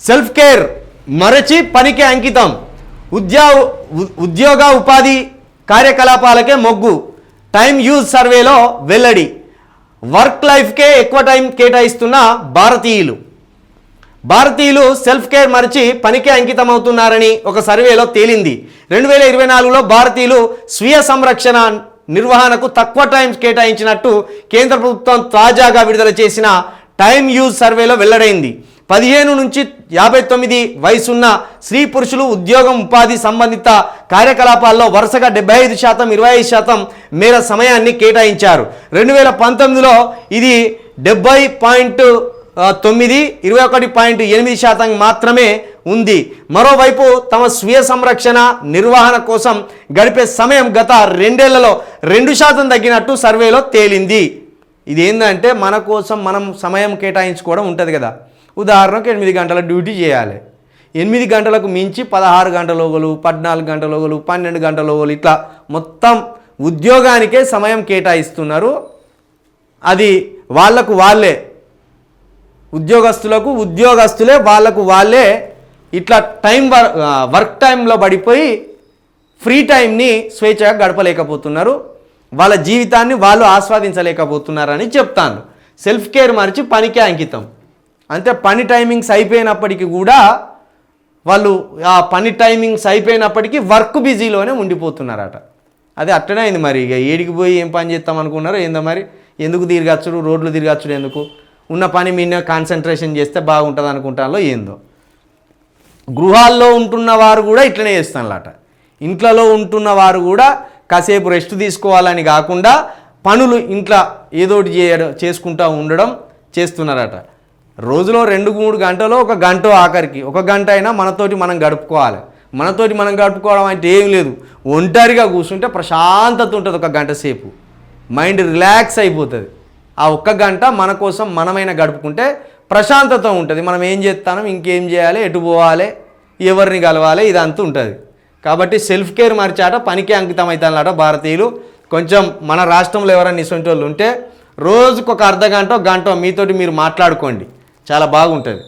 Self care మరచి పనికి అంకితం, ఉద్యోగ ఉపాధి కార్యకలాపాలకే మొగ్గు, టైం యూజ్ సర్వేలో వెల్లడి. వర్క్ లైఫ్కే ఎక్కువ టైం కేటాయిస్తున్న భారతీయులు సెల్ఫ్ కేర్ మరిచి పనికే అంకితం అవుతున్నారని ఒక సర్వేలో తేలింది. 2024లో భారతీయులు స్వీయ సంరక్షణ నిర్వహణకు తక్కువ టైం కేటాయించినట్టు కేంద్ర ప్రభుత్వం తాజాగా విడుదల చేసిన టైం యూజ్ సర్వేలో వెల్లడైంది. 15 నుంచి 59 వయసున్న స్త్రీ పురుషులు ఉద్యోగం ఉపాధి సంబంధిత కార్యకలాపాల్లో వరుసగా 75%, 25% మేర సమయాన్ని కేటాయించారు. 2019లో ఇది 70.9, 21.8% మాత్రమే ఉంది. మరోవైపు తమ స్వీయ సంరక్షణ నిర్వహణ కోసం గడిపే సమయం గత 2 ఏళ్లలో 2% తగ్గినట్టు సర్వేలో తేలింది. ఇది ఏంటంటే మన కోసం మనం సమయం కేటాయించుకోవడం ఉంటుంది కదా. ఉదాహరణకు 8 గంటల డ్యూటీ చేయాలి, 8 గంటలకు మించి 16 గంటలోగలు, 14 గంటలోగలు, 12 గంటలోగలు ఇట్లా మొత్తం ఉద్యోగానికే సమయం కేటాయిస్తున్నారు. అది వాళ్ళకు వాళ్ళే, ఉద్యోగస్తులే వాళ్ళకు వాళ్ళే ఇట్లా వర్క్ టైంలో పడిపోయి ఫ్రీ టైంని స్వేచ్ఛగా గడపలేకపోతున్నారు, వాళ్ళ జీవితాన్ని వాళ్ళు ఆస్వాదించలేకపోతున్నారని చెప్తాను. సెల్ఫ్ కేర్ మరిచి పనికే అంకితం అంటే పని టైమింగ్స్ అయిపోయినప్పటికీ కూడా వాళ్ళు ఆ పని టైమింగ్స్ అయిపోయినప్పటికీ వర్క్ బిజీలోనే ఉండిపోతున్నారట. అది అట్టనే అయింది. మరి ఇక ఏడికి పోయి ఏం పని చేస్తాం అనుకున్నారో ఏందో, మరి ఎందుకు తిరగచ్చుడు, రోడ్లు తిరగచ్చుడు ఎందుకు, ఉన్న పని మీద కాన్సన్ట్రేషన్ చేస్తే బాగుంటుంది అనుకుంటాలో ఏందో. గృహాల్లో ఉంటున్న వారు కూడా ఇట్లనే చేస్తానలాట. ఇంట్లో ఉంటున్న వారు కూడా కాసేపు రెస్ట్ తీసుకోవాలని కాకుండా పనులు ఇంట్లో ఏదోటి చేసుకుంటూ ఉండడం చేస్తున్నారట. రోజులో 2-3 గంటలో 1 గంట, ఆఖరికి 1 గంట అయినా మనతోటి మనం గడుపుకోవాలి. మనతోటి మనం గడుపుకోవడం అంటే ఏం లేదు, ఒంటరిగా కూర్చుంటే ప్రశాంతత ఉంటుంది. 1 గంట సేపు మైండ్ రిలాక్స్ అయిపోతుంది. ఆ 1 గంట మన కోసం మనమైనా గడుపుకుంటే ప్రశాంతత ఉంటుంది. మనం ఏం చేస్తాం, ఇంకేం చేయాలి, ఎటు పోవాలి, ఎవరిని కలవాలి, ఇదంతా ఉంటుంది. కాబట్టి సెల్ఫ్ కేర్ మరిచాట పనికి అంకితం అవుతారట భారతీయులు. కొంచెం మన రాష్ట్రంలో ఎవరైనా ఇటువంటి వాళ్ళు ఉంటే రోజుకు 1 అర్ధ గంట, 1 గంట మీతోటి మీరు మాట్లాడుకోండి, చాలా బాగుంటుంది.